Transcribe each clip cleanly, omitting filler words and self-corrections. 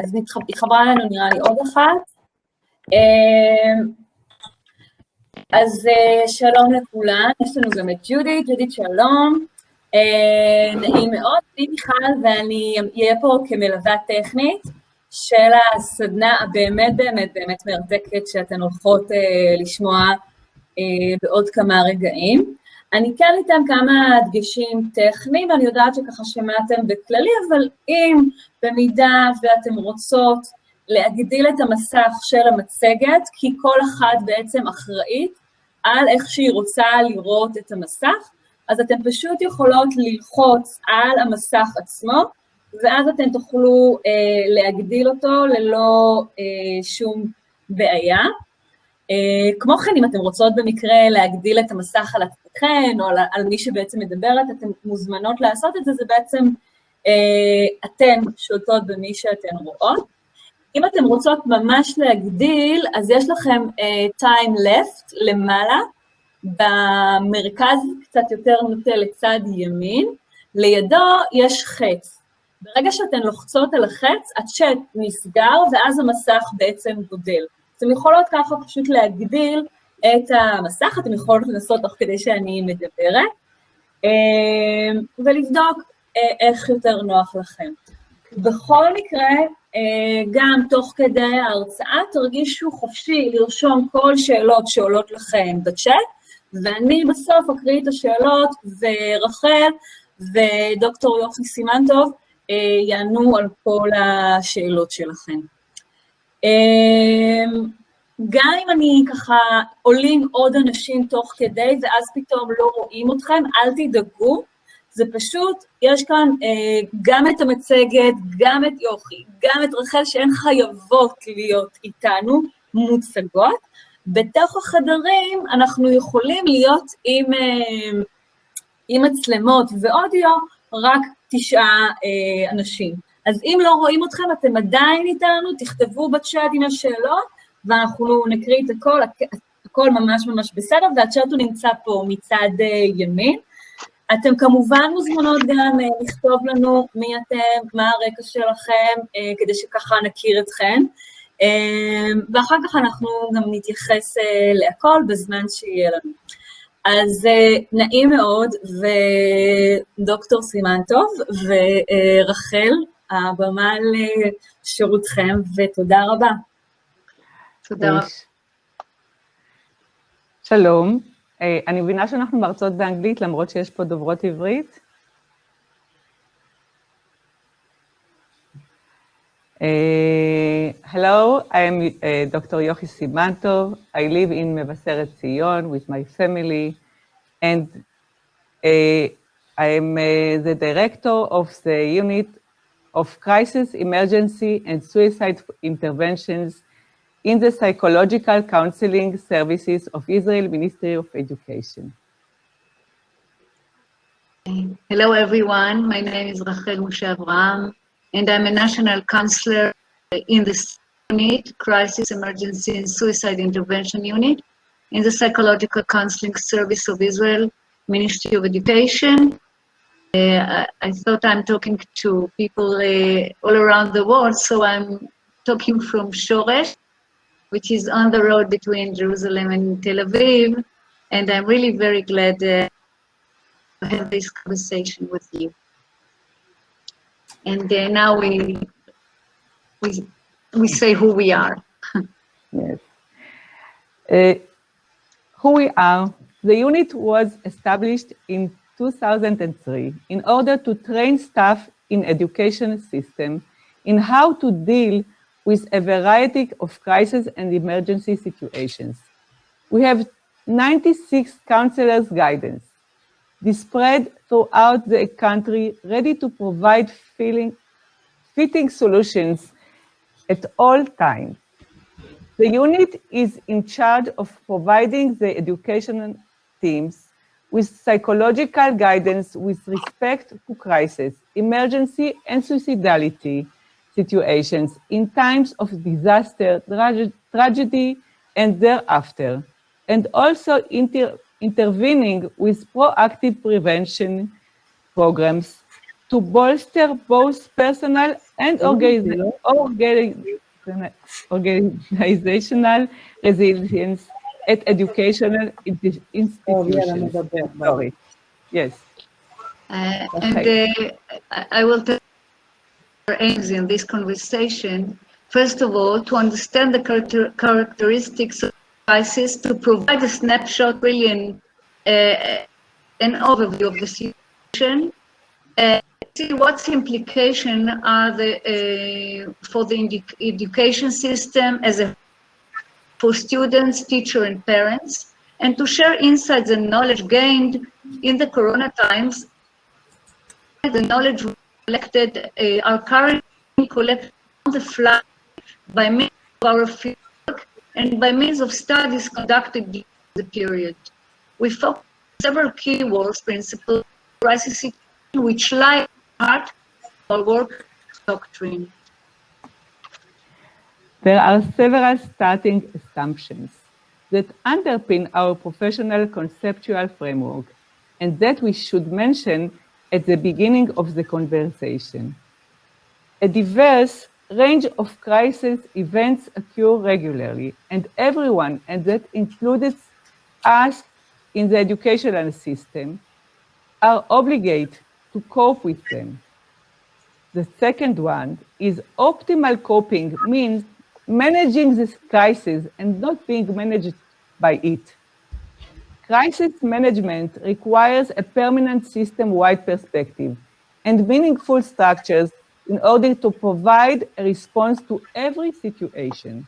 אז התחברה לנו נראה לי עוד אחת. אז שלום לכולן, יש לנו גם את ג'ודית שלום, נעים מאוד, אני מיכל ואני אהיה פה כמלווה טכנית של הסדנה הבאמת מרתקת שאתן הולכות לשמוע בעוד כמה רגעים. אני כן אתן כמה דגשים טכניים, ואני יודעת שככה שמעתם בכללי, אבל אם במידה ואתם רוצות להגדיל את המסך של המצגת, כי כל אחת בעצם אחראית על איך שהיא רוצה לראות את המסך, אז אתן פשוט יכולות ללחוץ על המסך עצמו, ואז אתן תוכלו להגדיל אותו ללא שום בעיה. כמו כן, אם אתן רוצות במקרה להגדיל את המסך על עצמכן, או על מי שבעצם מדברת, אתן מוזמנות לעשות את זה, זה בעצם אתן שולטות במי שאתן רואות. אם אתן רוצות ממש להגדיל, אז יש לכם time left למעלה, במרכז קצת יותר נוטה לצד ימין, לידו יש חץ. ברגע שאתן לוחצות על החץ, הצ'אט נסגר, ואז המסך בעצם גודל. אתם יכולות ככה פשוט להגדיל את המסך, אתם יכולות לנסות תוך כדי שאני מדברת, ולבדוק איך יותר נוח לכם. בכל מקרה, גם תוך כדי ההרצאה, תרגישו חופשי לרשום כל שאלות שעולות לכם בצ'אט, ואני בסוף אקריא את השאלות, ורחל ודוקטור יוכי סימנטוב יענו על כל השאלות שלכם. גם אם אני ככה עולים עוד אנשים תוך כדי, ואז פתאום לא רואים אתכם, אל תדאגו, זה פשוט, יש כאן גם את המצגת, גם את יוכי, גם את רחל, שהן חייבות להיות איתנו, מוצגות. בתוך החדרים אנחנו יכולים להיות עם מצלמות ואודיו, רק 9 אנשים. אז אם לא רואים אתכם, אתם עדיין איתנו, תכתבו בצ'אט עם השאלות, ואנחנו נקריא את הכל ממש בסדר, והצ'אט הוא נמצא פה מצד ימין. אתם כמובן מוזמנות גם לכתוב לנו מי אתם, מה הרקע שלכם, כדי שככה נכיר אתכם, ואחר כך אנחנו גם נתייחס להכל בזמן שיהיה לנו. אז נעים מאוד, ודוקטור סימנטוב ורחל, הבמה לשירותכם, ותודה רבה. תודה רבה. שלום, אני מבינה שאנחנו מרצות באנגלית, למרות שיש פה דוברות עברית. Hello, I am Dr. Yochi Simantov. I live in Mevaseret Zion with my family, and I am the director of the unit of crisis, emergency, and suicide interventions in the Psychological Counseling Services of Israel Ministry of Education. Hello everyone, my name is Rachel Moshe Abraham, and I'm a national counselor in the unit, Crisis, Emergency, and Suicide Intervention Unit, in the Psychological Counseling Service of Israel Ministry of Education. I thought I'm talking to people all around the world, so I'm talking from Shoresh, which is on the road between Jerusalem and Tel Aviv, and I'm really very glad to have this conversation with you. And now we say who we are. Yes. Who we are, the unit was established in 2003 in order to train staff in education system in how to deal with a variety of crisis and emergency situations. We have 96 counselors' guidance spread throughout the country, ready to provide fitting solutions at all times. The unit is in charge of providing the educational teams with psychological guidance with respect to crisis, emergency, and suicidality situations in times of disaster, tragedy, and thereafter, and also intervening with proactive prevention programs to bolster both personal and organizational resilience at educational institutions. Sorry. Yes. I will tell our aims in this conversation. First of all, to understand the characteristics of crisis, to provide a snapshot, really an overview of the situation, see what implications are for the education system as a for students, teachers, and parents, and to share insights and knowledge gained in the Corona times. The knowledge collected are currently collected on the fly by means of our fieldwork and by means of studies conducted during the period. We focus on several keywords, principles, crisis situations, which lie at the heart of our work doctrine. There are several starting assumptions that underpin our professional conceptual framework and that we should mention at the beginning of the conversation. A diverse range of crisis events occur regularly, and everyone, and that includes us in the educational system, are obligated to cope with them. The second one is optimal coping means managing this crisis and not being managed by it. Crisis management requires a permanent system-wide perspective and meaningful structures in order to provide a response to every situation.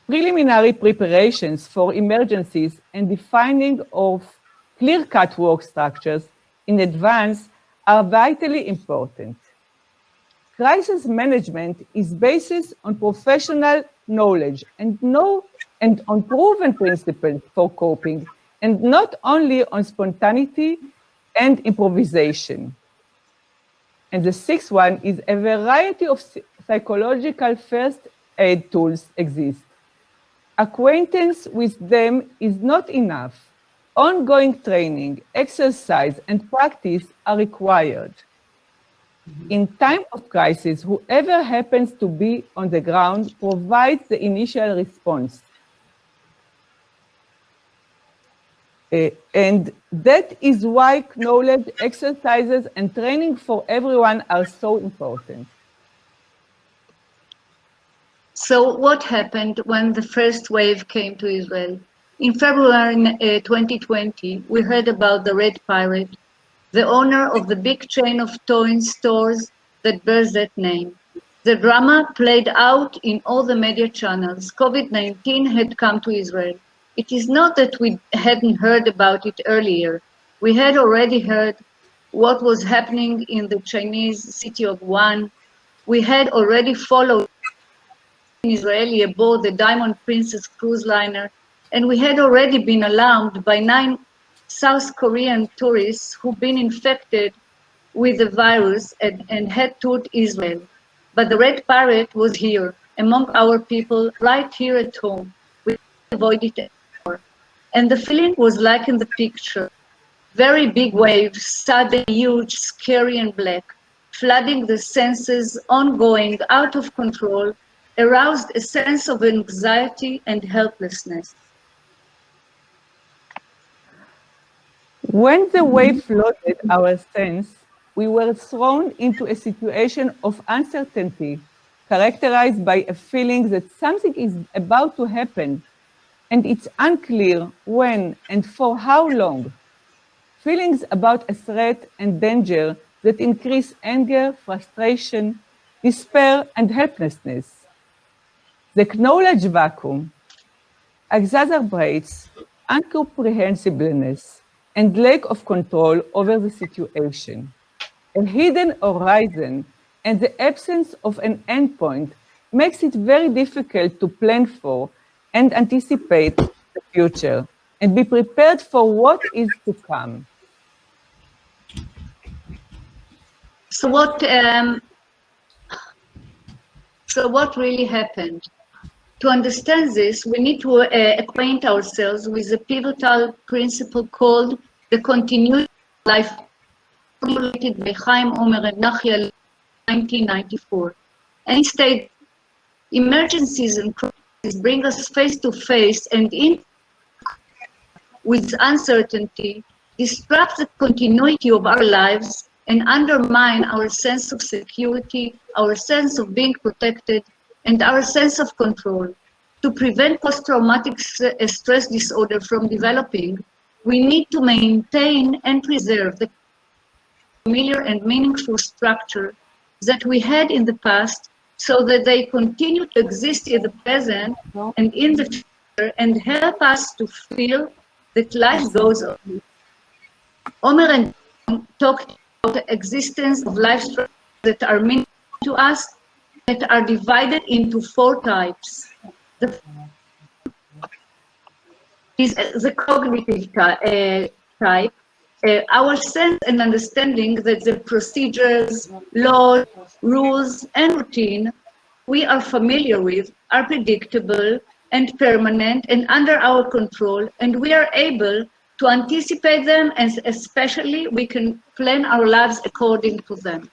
Preliminary preparations for emergencies and defining of clear-cut work structures in advance are vitally important. Crisis management is based on professional knowledge and on proven principles for coping, and not only on spontaneity and improvisation. And the sixth one is a variety of psychological first aid tools exist. Acquaintance with them is not enough. Ongoing training, exercise, and practice are required. In time of crisis, whoever happens to be on the ground provides the initial response. And that is why knowledge, exercises, and training for everyone are so important. So what happened when the first wave came to Israel? In February 2020, we heard about the Red Pirate, the owner of the big chain of toy stores that bears that name. The drama played out in all the media channels. COVID-19 had come to Israel. It is not that we hadn't heard about it earlier. We had already heard what was happening in the Chinese city of Wuhan. We had already followed an Israeli aboard the Diamond Princess cruise liner, and we had already been alarmed by 9 South Korean tourists who've been infected with the virus and had toured Israel. But the Red Pirate was here, among our people, right here at home. We couldn't avoid it anymore. And the feeling was like in the picture. Very big waves, sudden, huge, scary and black, flooding the senses, ongoing, out of control, aroused a sense of anxiety and helplessness. When the wave flooded our sense, we were thrown into a situation of uncertainty, characterized by a feeling that something is about to happen, and it's unclear when and for how long. Feelings about a threat and danger that increase anger, frustration, despair, and helplessness. The knowledge vacuum exacerbates incomprehensibleness and lack of control over the situation. A hidden horizon and the absence of an endpoint makes it very difficult to plan for and anticipate the future and be prepared for what is to come. So what really happened? To understand this, we need to acquaint ourselves with a pivotal principle called the continuity of life. formulated by Chaim Omer and Nachia in 1994. And he stated, emergencies and crises bring us face to face and in with uncertainty, disrupt the continuity of our lives and undermine our sense of security, our sense of being protected, and our sense of control. To prevent post-traumatic stress disorder from developing, we need to maintain and preserve the familiar and meaningful structure that we had in the past so that they continue to exist in the present and in the future and help us to feel that life goes on. Omer and John talked about the existence of life structures that are meaningful to us, that are divided into 4 types. The is the cognitive type, our sense and understanding that the procedures, laws, rules, and routine we are familiar with are predictable and permanent and under our control, and we are able to anticipate them, and especially we can plan our lives according to them.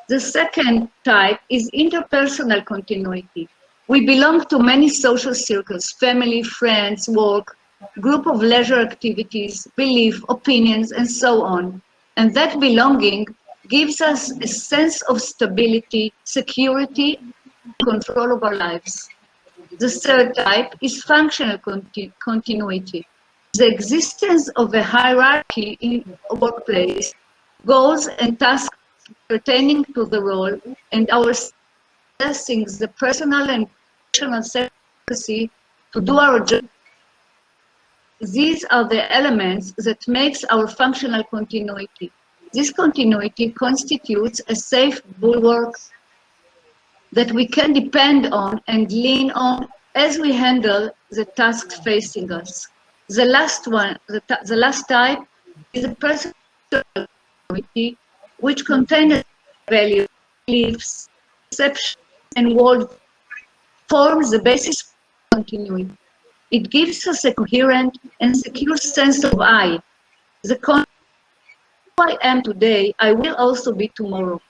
The second type is interpersonal continuity. We belong to many social circles, family, friends, work, group of leisure activities, belief, opinions, and so on. And that belonging gives us a sense of stability, security, control of our lives. The third type is functional continuity. The existence of a hierarchy in a workplace, goals and tasks pertaining to the role, and our assessing the personal and professional self-efficacy to do our job. These are the elements that makes our functional continuity. This continuity constitutes a safe bulwark that we can depend on and lean on as we handle the tasks facing us. The last one, the last type is a personal continuity, which contains values, beliefs, perceptions, and world forms the basis of continuity. It gives us a coherent and secure sense of I. The who I am today, I will also be tomorrow.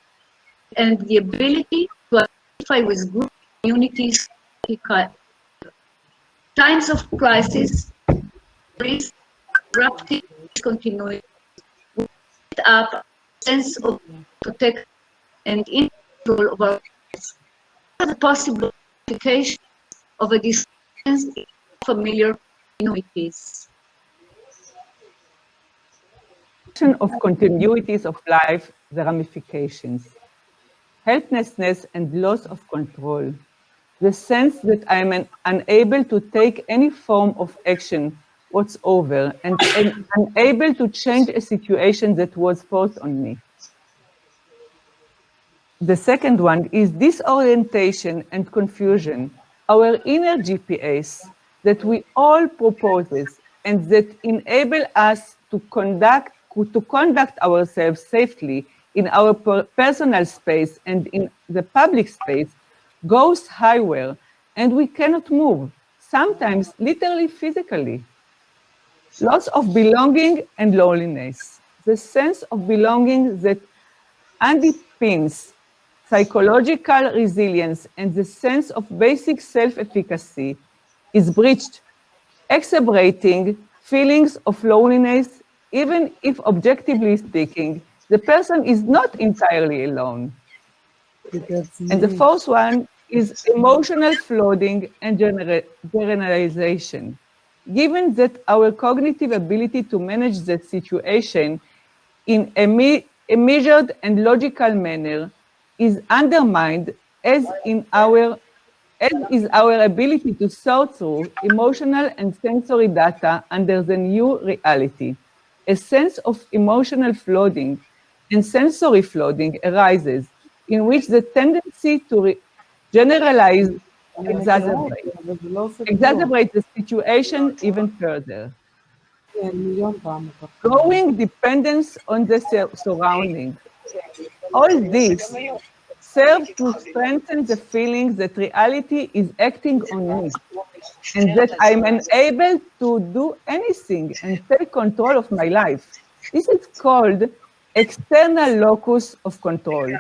And the ability to identify with group communities, times of crisis, disruptive continuity, we set up a sense of protection and in control of our lives. What are the possible implications of a distance in familiar communities? Of continuities of life, the ramifications. Helplessness and loss of control. The sense that I am unable to take any form of action whatsoever and unable to change a situation that was forced on me. The second one is disorientation and confusion, our inner GPS that we all proposes and that enable us to conduct ourselves safely in our personal space and in the public space goes higher, and we cannot move, sometimes literally physically. Loss of belonging and loneliness. The sense of belonging that underpins psychological resilience and the sense of basic self-efficacy is breached, exacerbating feelings of loneliness, even if objectively speaking, the person is not entirely alone. And the fourth one is emotional flooding and generalization. Given that our cognitive ability to manage that situation in a measured and logical manner is undermined, as is our ability to sort through emotional and sensory data under the new reality. A sense of emotional flooding and sensory flooding arises, in which the tendency to generalize exacerbate the situation even further. Growing dependence on the surroundings. All this serves to strengthen the feeling that reality is acting on me and that I'm unable to do anything and take control of my life. This is called external locus of control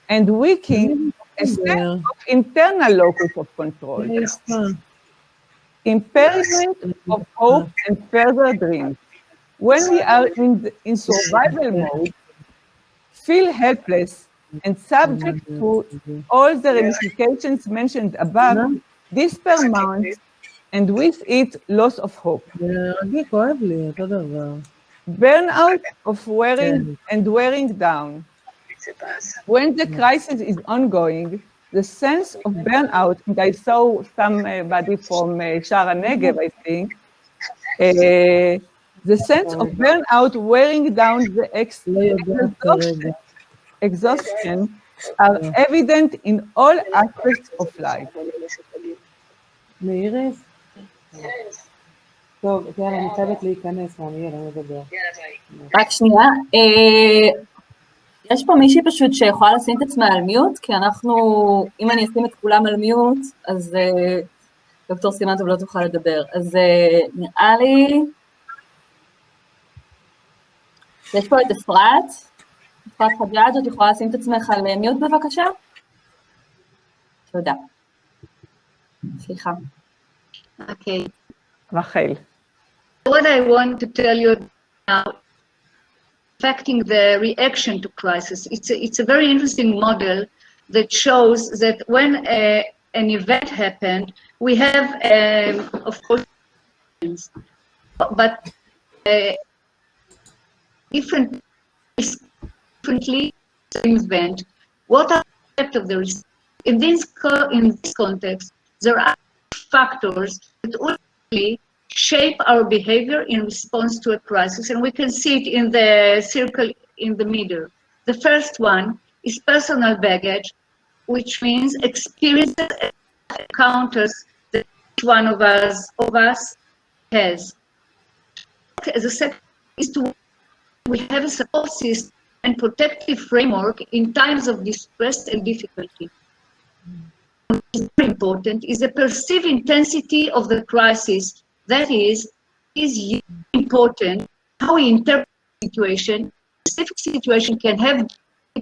and weakening a sense of internal locus of control. Impairment of hope and further dreams. When we are in survival mode, feel helpless and subject to all the ramifications mentioned above, despair mounts, and with it, loss of hope. Burnout of wearing down. When the crisis is ongoing, the sense of burnout, and I saw somebody from Shara Negev, I think, the sense of burnout wearing down the exhaustion are evident in all aspects of life. טוב, יאללה, אני חייבת להיכנס, אני מדבר. רק שנייה, יש פה מישהי פשוט שיכולה לשים את עצמה על מיוט, כי אנחנו, אם אני אשים את כולם על מיוט, אז דוקטור סימן-טוב לא תוכל לדבר. אז נראה לי, יש פה את אפרת חג'אג', את יכולה לשים את עצמך על מיוט בבקשה? תודה. סליחה. Okay. רחל. What I want to tell you now, affecting the reaction to crisis, it's a very interesting model that shows that when an event happened, we have, of course, but differently event. What are the effects of the risk? In this context, there are factors that ultimately shape our behavior in response to a crisis, and we can see it in the circle in the middle. The first one is personal baggage, which means experiences and encounters that each one of us has. The second is to we have a support system and protective framework in times of distress and difficulty. What is very important is the perceived intensity of the crisis. That is important how we interpret the situation. A specific situation can have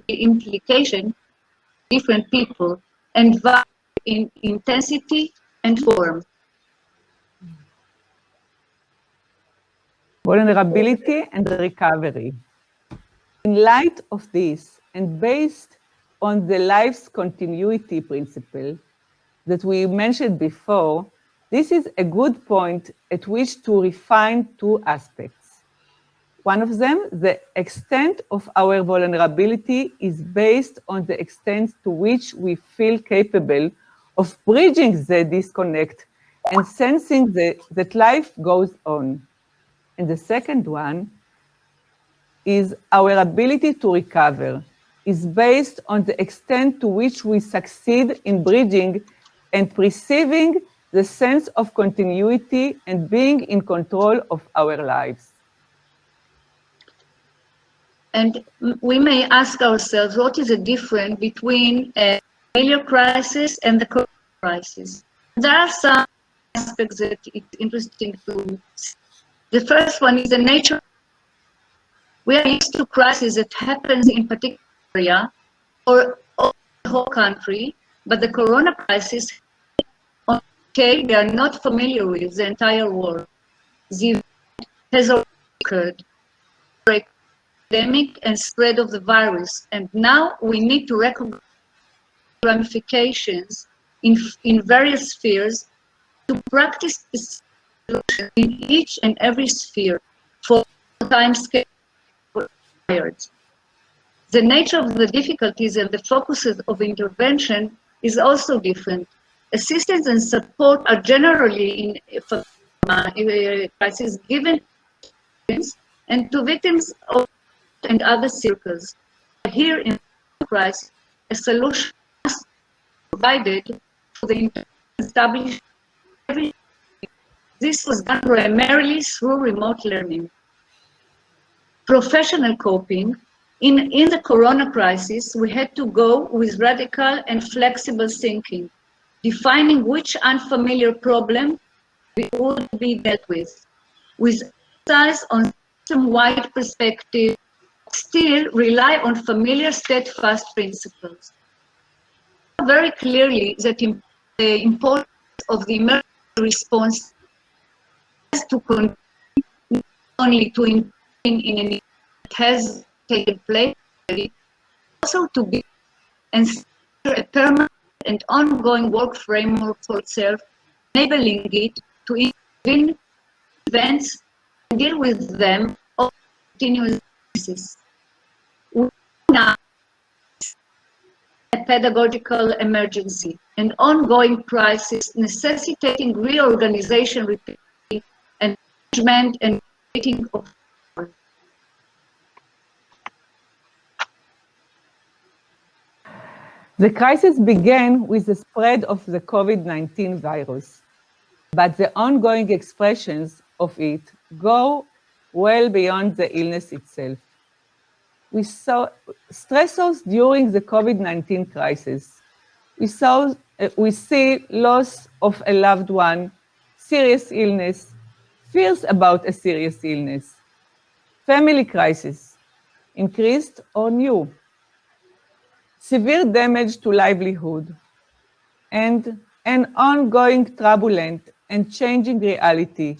implication different people and vary in intensity and form. Vulnerability and recovery. In light of this, and based on the life's continuity principle that we mentioned before, this is a good point at which to refine two aspects. One of them, the extent of our vulnerability is based on the extent to which we feel capable of bridging the disconnect and sensing that life goes on. And the second one is our ability to recover, is based on the extent to which we succeed in bridging and perceiving the sense of continuity and being in control of our lives. And we may ask ourselves, what is the difference between a failure crisis and the corona crisis? There are some aspects that it's interesting to see. The first one is the nature. We are used to crisis that happens in particular area or the whole country, but the corona crisis, on scale they are not familiar with the entire world. The event has already occurred, the epidemic and spread of the virus, and now we need to recognize ramifications in various spheres to practice this in each and every sphere for time scale required. The nature of the difficulties and the focuses of intervention is also different. Assistance and support are generally in crisis given to victims and to victims of and other circles. Here in the crisis, a solution must be provided for the established. This was done primarily through remote learning. Professional coping. In the corona crisis, we had to go with radical and flexible thinking, defining which unfamiliar problem would be dealt with emphasis on system-wide perspective, still rely on familiar steadfast principles. Very clearly that the importance of the emergency response has to continue not only to intervene in an event that has taken place, also to be and a permanent and ongoing work framework for itself, enabling it to intervene in events and deal with them on a continuous basis. We now a pedagogical emergency, an ongoing crisis necessitating reorganization, repeating, and management and creating of. The crisis began with the spread of the COVID-19 virus, but the ongoing expressions of it go well beyond the illness itself. We saw stressors during the COVID-19 crisis. We see loss of a loved one, serious illness, fears about a serious illness, family crisis, increased or new, severe damage to livelihood, and an ongoing turbulent and changing reality,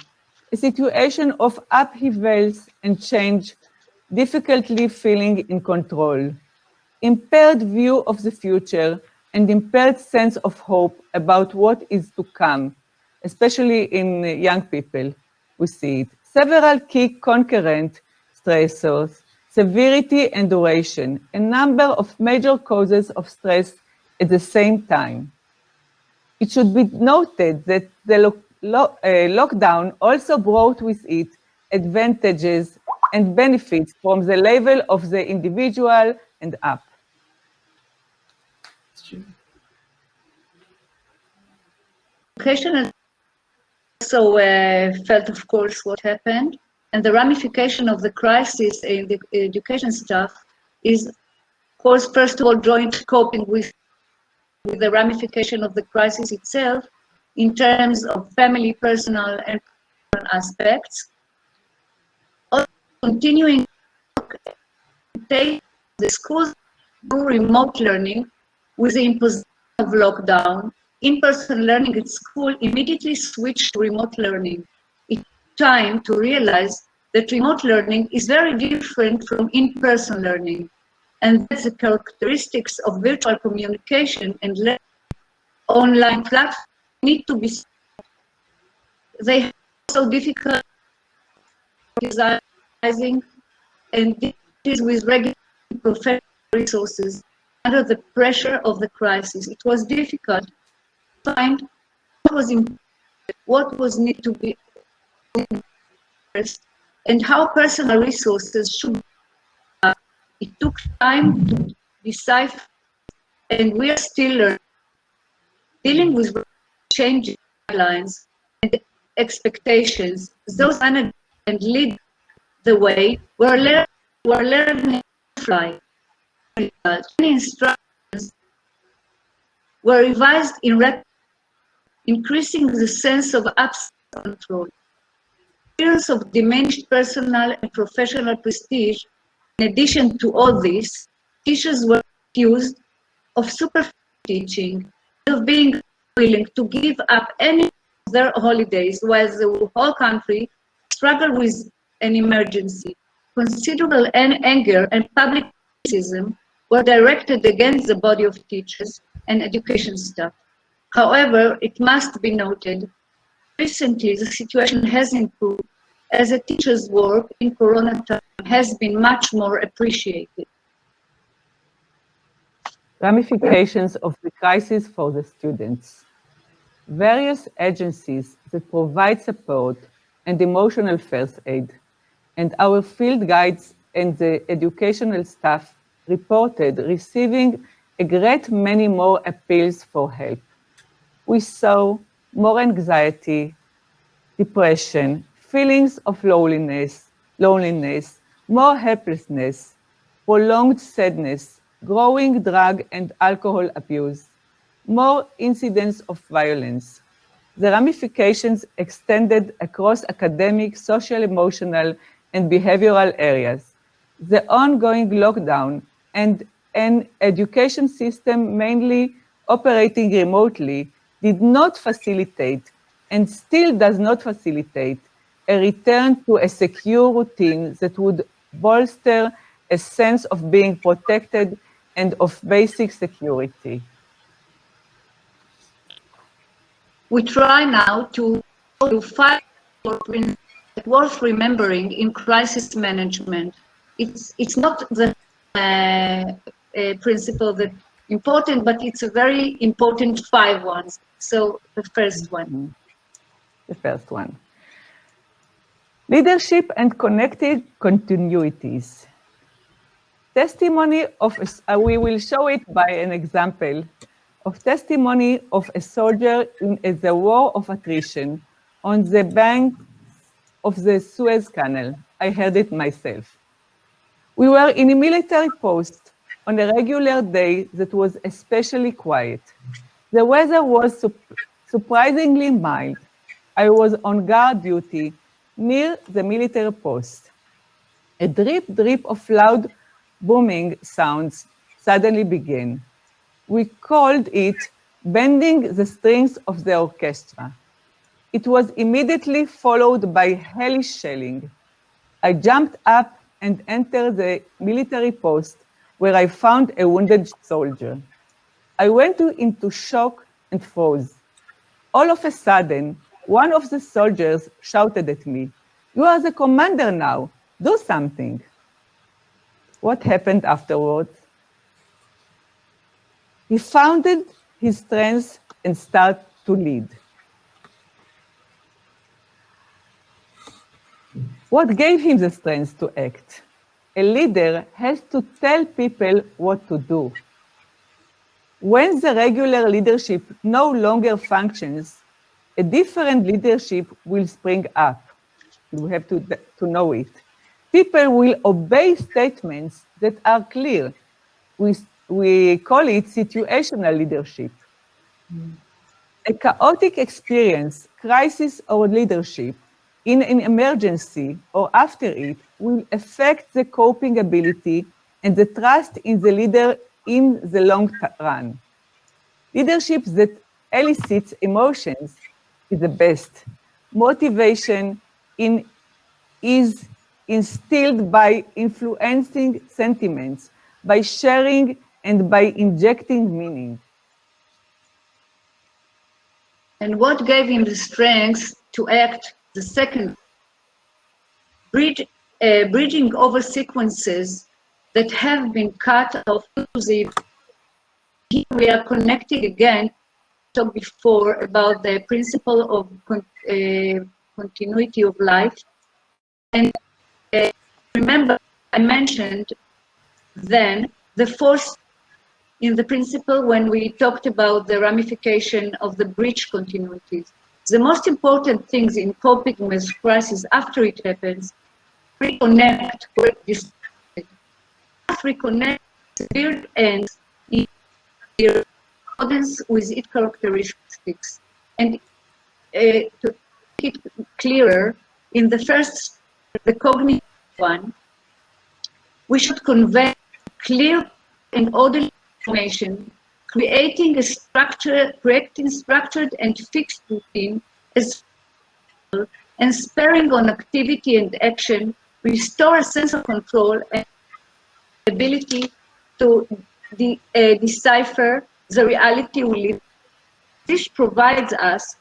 a situation of upheavals and change, difficultly feeling in control, impaired view of the future, and impaired sense of hope about what is to come, especially in young people, we see it. Several key concurrent stressors, severity and duration, a number of major causes of stress at the same time. It should be noted that the lockdown also brought with it advantages and benefits from the level of the individual and up. Education also felt, of course, what happened, and the ramification of the crisis in the education staff is, of course, first of all, joint coping with the ramification of the crisis itself in terms of family, personal, and professional aspects. Also, continuing to take the schools through remote learning with the imposition of lockdown. In-person learning at school immediately switched to remote learning. It took time to realize that remote learning is very different from in-person learning, and that the characteristics of virtual communication and online platforms need to be solved. They have also difficult designing and difficulties with regular professional resources under the pressure of the crisis. It was difficult to find what was important, what was needed to be first, and how personal resources should be. It took time to decipher, and we are still learning. Dealing with changing guidelines and expectations, those manage and lead the way were learning to fly. Many instructions were revised in rapid, increasing the sense of absolute control. Experience of diminished personal and professional prestige. In addition to all this, teachers were accused of superficial teaching, of being willing to give up any of their holidays while the whole country struggled with an emergency. Considerable anger and public criticism were directed against the body of teachers and education staff. However, it must be noted, recently the situation has improved as the teachers' work in Corona time has been much more appreciated. Ramifications of the crisis for the students. Various agencies that provide support and emotional first aid, and our field guides and the educational staff reported receiving a great many more appeals for help. We saw more anxiety, depression, feelings of loneliness, more helplessness, prolonged sadness, growing drug and alcohol abuse, more incidents of violence. The ramifications extended across academic, social, emotional, and behavioral areas. the ongoing lockdown, and an education system mainly operating remotely did not facilitate, and still does not facilitate, a return to a secure routine that would bolster a sense of being protected and of basic security. We try now to find principles worth remembering in crisis management. It's not the principle that important, but it's a very important 5 ones. So the first one. The first one. Leadership and connected continuities. Testimony of, we will show it by an example of testimony of a soldier in the war of attrition on the bank of the Suez Canal. I heard it myself. We were in a military post on a regular day that was especially quiet. The weather was surprisingly mild. I was on guard duty near the military post. A drip of loud booming sounds suddenly began. We called it bending the strings of the orchestra. It was immediately followed by hellish shelling. I jumped up and entered the military post where I found a wounded soldier. I went into shock and froze. All of a sudden, one of the soldiers shouted at me, "You are the commander now, do something." What happened afterwards? He found his strength and started to lead. What gave him the strength to act? A leader has to tell people what to do. When the regular leadership no longer functions, a different leadership will spring up. We have to know it. People will obey statements that are clear. We call it situational leadership. A chaotic experience, crisis or leadership, in an emergency or after it, will affect the coping ability and the trust in the leader in the long run. Leadership that elicits emotions is the best. Motivation is instilled by influencing sentiments, by sharing and by injecting meaning. And what gave him the strength to act? The second, bridging over sequences that have been cut off. Here we are connecting again, talked before about the principle of continuity of life. And remember, I mentioned then the fourth in the principle when we talked about the ramification of the bridge continuities. The most important things in coping with crisis after it happens, reconnect where it is. Reconnect, build ends in accordance with its characteristics. And to make it clearer, in the first, the cognitive one, we should convey clear and orderly information, creating structured and fixed routine as well, and sparing on activity and action, restore a sense of control and ability to decipher the reality we live. This provides us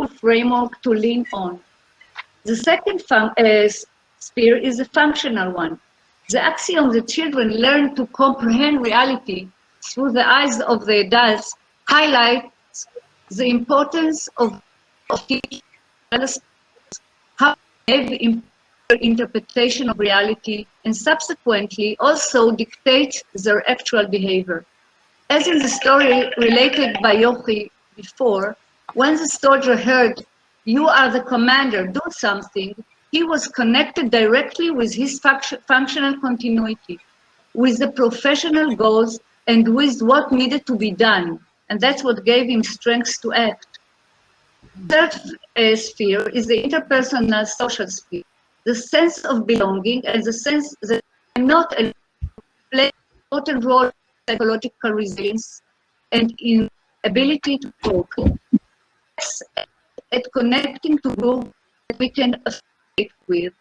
a framework to lean on. The second sphere is a functional one. The axiom that children learn to comprehend reality through the eyes of the adults highlights the importance of teaching how to have interpretation of reality and subsequently also dictate their actual behavior. As in the story related by Yochi before, when the soldier heard, "You are the commander, do something," he was connected directly with his functional continuity, with the professional goals and with what needed to be done. And that's what gave him strength to act. Third sphere is the interpersonal social sphere, the sense of belonging and the sense that not play an important role in psychological resilience and in ability to cope. At connecting to groups that we can associate with,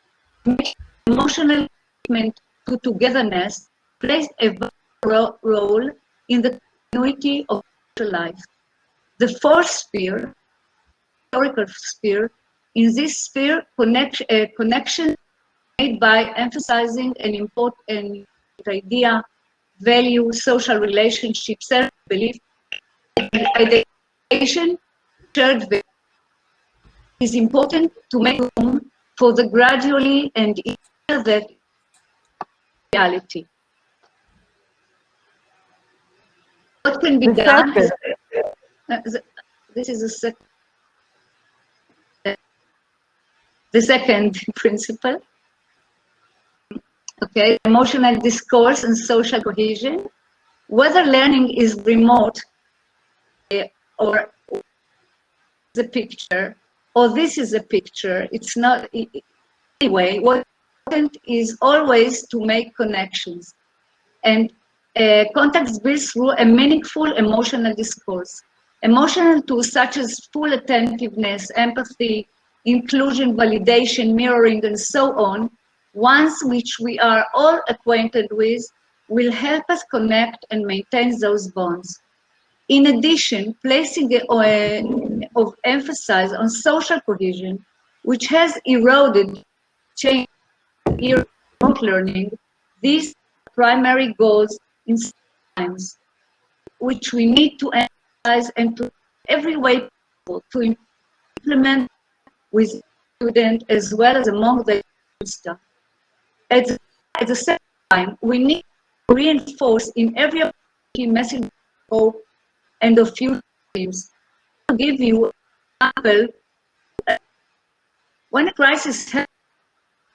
emotional commitment to togetherness plays a vital role in the continuity of social life. The fourth sphere, historical sphere, in this sphere, connection made by emphasizing an important idea, value, social relationship, self-belief, identification, shared value. It is important to make room for the gradually and that reality. What can be done? This is the second principle. Okay, emotional discourse and social cohesion. Whether learning is remote or the picture, or this is a picture, it's not, anyway, what important is always to make connections. And contacts built through a meaningful emotional discourse. Emotional tools such as full attentiveness, empathy, inclusion, validation, mirroring, and so on, ones which we are all acquainted with, will help us connect and maintain those bonds. In addition, placing of emphasis on social cohesion, which has eroded, changed, remote learning, these primary goals in times, which we need to emphasize and to every way possible to implement with students as well as among the staff. At the same time, we need to reinforce in every key message of hope and of future dreams. To give you an example, when a crisis happens,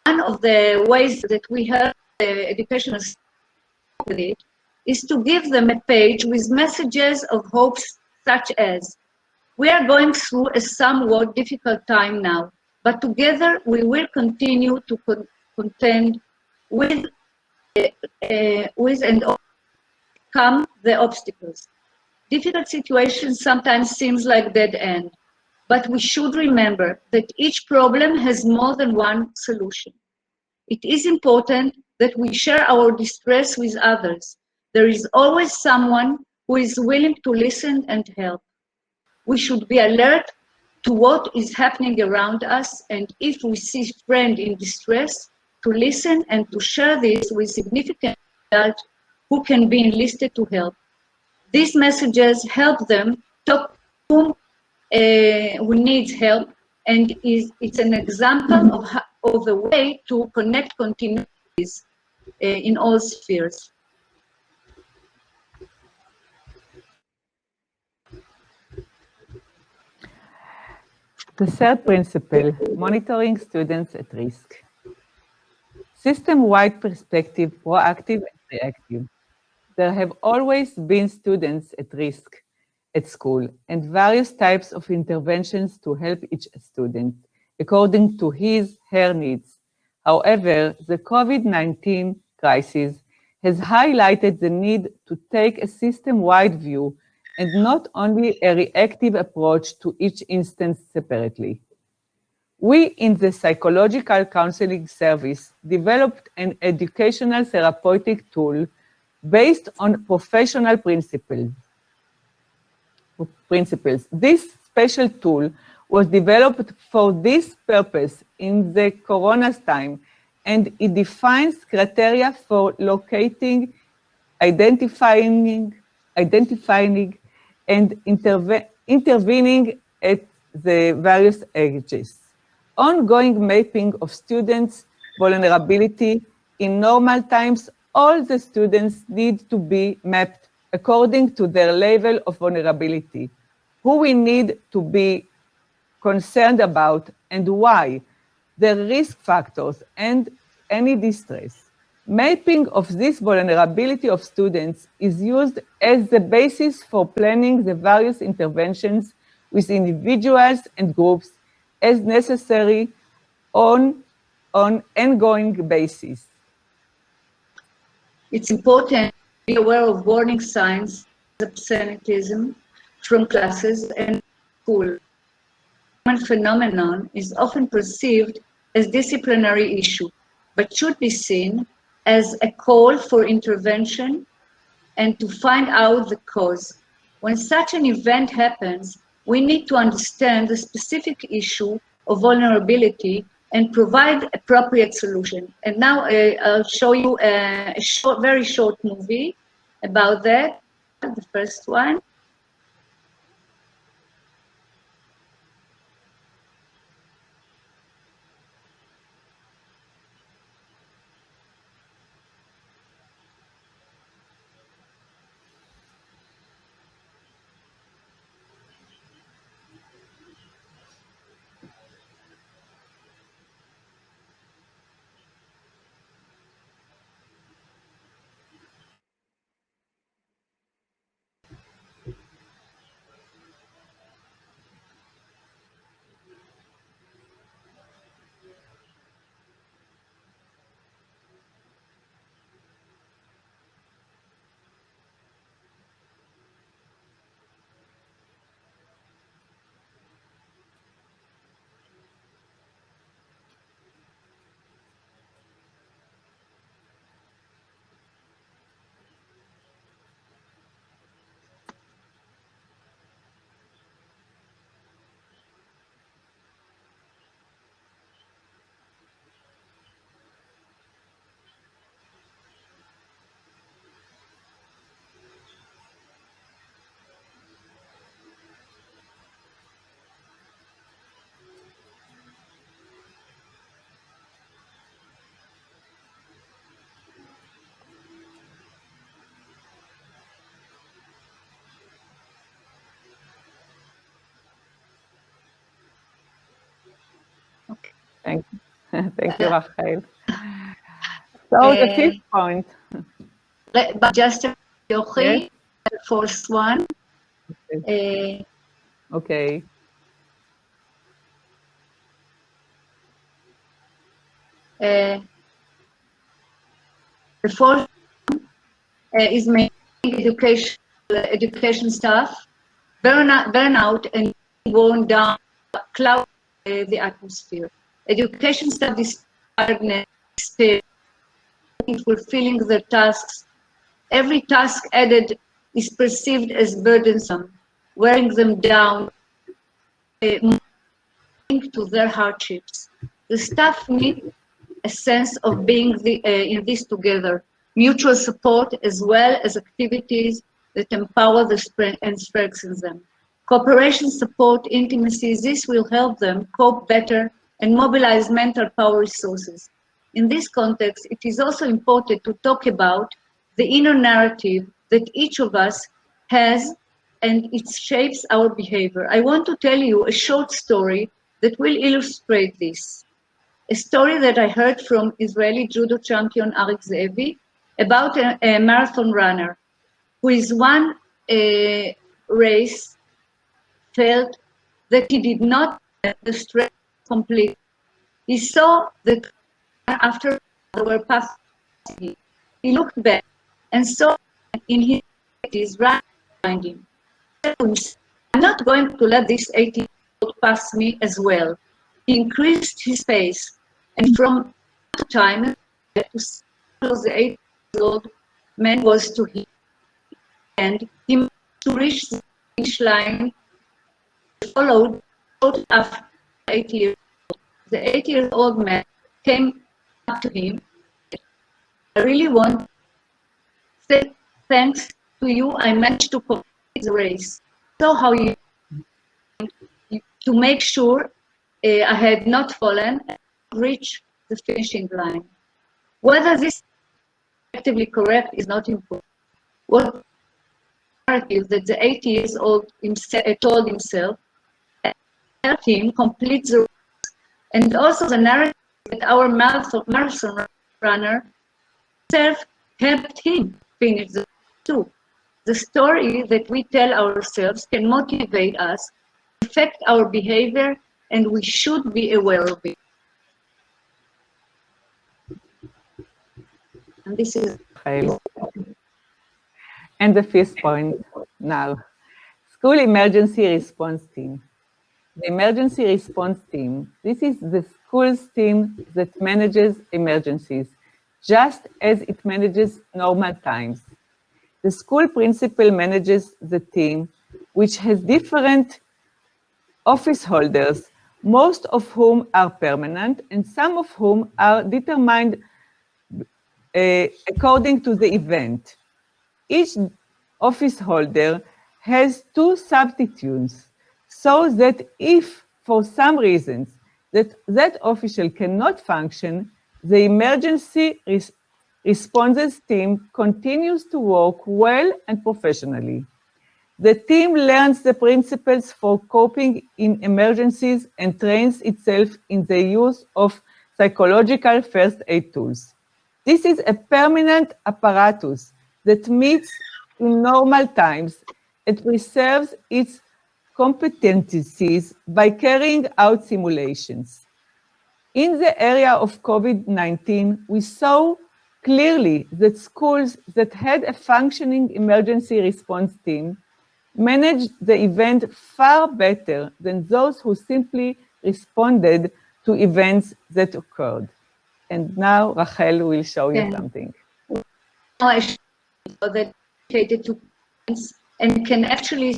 one of the ways that we help the educational staff with it is to give them a page with messages of hopes such as, we are going through a somewhat difficult time now, but together we will continue to contend with and overcome the obstacles. Difficult situations sometimes seems like dead end, but we should remember that each problem has more than one solution. It is important that we share our distress with others. There is always someone who is willing to listen and help. We should be alert to what is happening around us, and if we see a friend in distress, to listen and to share this with significant adults who can be enlisted to help. These messages help them talk to who needs help, and it's an example of a way to connect continuities in all spheres. The third principle, monitoring students at risk. System-wide perspective, proactive and reactive. There have always been students at risk at school and various types of interventions to help each student according to her needs. However, the COVID-19 crisis has highlighted the need to take a system-wide view and not only a reactive approach to each instance separately. We in the Psychological Counseling Service developed an educational therapeutic tool based on professional principles. This special tool was developed for this purpose in the corona's time, and it defines criteria for locating, identifying and intervening at the various ages. Ongoing mapping of students' vulnerability. In normal times, all the students need to be mapped according to their level of vulnerability, who we need to be concerned about and why, the risk factors and any distress. Mapping of this vulnerability of students is used as the basis for planning the various interventions with individuals and groups as necessary on ongoing basis. It's important to be aware of warning signs of absenteeism from classes and school. The phenomenon is often perceived as a disciplinary issue, but should be seen as a call for intervention and to find out the cause. When such an event happens, we need to understand the specific issue of vulnerability and provide appropriate solution. And now I'll show you a very short movie about that, the first one. Thank you, Rachel. So the fifth point. But just Yochi, Yes? the fourth one. Okay. The fourth is maintaining education staff. Burnout and worn down cloud the atmosphere. Education staff is tiredness, fulfilling their tasks. Every task added is perceived as burdensome, wearing them down to their hardships. The staff need a sense of being in this together, mutual support as well as activities that empower and strengthen them. Cooperation, support, intimacy, this will help them cope better and mobilize mental power resources. In this context, it is also important to talk about the inner narrative that each of us has and it shapes our behavior. I want to tell you a short story that will illustrate this. A story that I heard from Israeli judo champion Arik Ze'evi about a marathon runner who is one race felt that he did not have the strength to complete. He saw that after they were passing him, he looked back and saw in his 80s running behind him. I'm not going to let this 80-year-old pass me as well. He increased his pace, and from time to the 80-year-old man was to him, and he managed to reach the finish line. Followed after 8 years. The 8-year-old man came up to him. I really want to say thanks to you. I managed to complete the race. So how you to make sure I had not fallen and reached the finishing line. Whether this is effectively correct is not important. What narrative that the 80 years old told himself helped him complete the race, and also the narrative that our marathon runner self helped him finish the race too. The story that we tell ourselves can motivate us, affect our behavior, and we should be aware of it. And this is... And the fifth point now, school emergency response team. The emergency response team, this is the school's team that manages emergencies, just as it manages normal times. The school principal manages the team, which has different office holders, most of whom are permanent and some of whom are determined according to the event. Each office holder has two substitutes, so that if for some reasons that official cannot function, the emergency responses team continues to work well and professionally. The team learns the principles for coping in emergencies and trains itself in the use of psychological first aid tools. This is a permanent apparatus that meets in normal times and preserves its competencies by carrying out simulations. In the area of COVID-19, we saw clearly that schools that had a functioning emergency response team managed the event far better than those who simply responded to events that occurred. And now Rachel will show you something. Now I show that dedicated to parents and can actually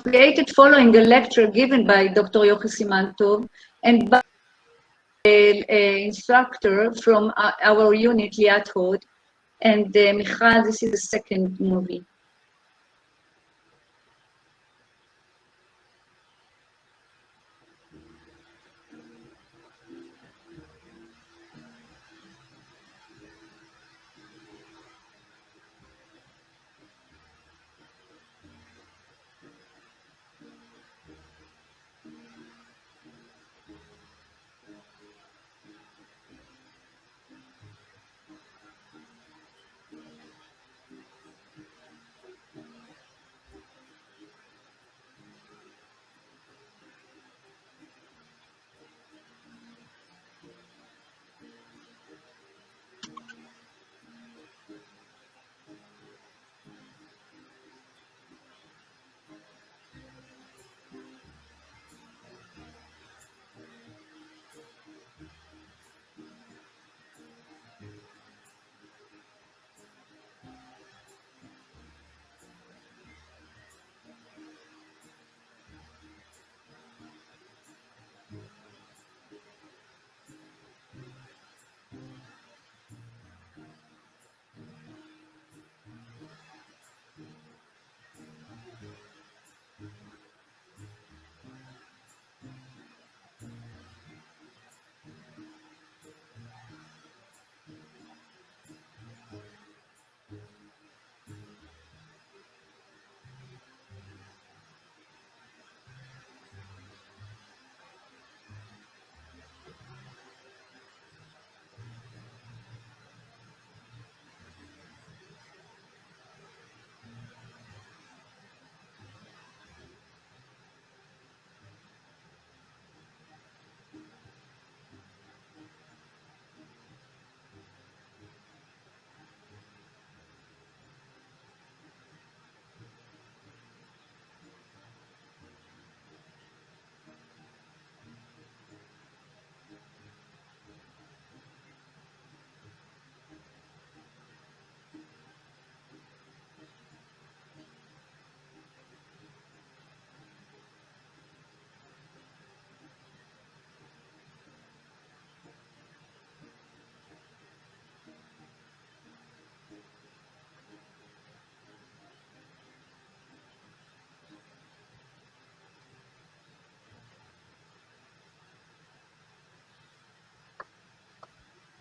created following a lecture given by Dr. Yochi Simantov and by an instructor from our unit, Liat Hod. And Michal, this is the second movie.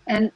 And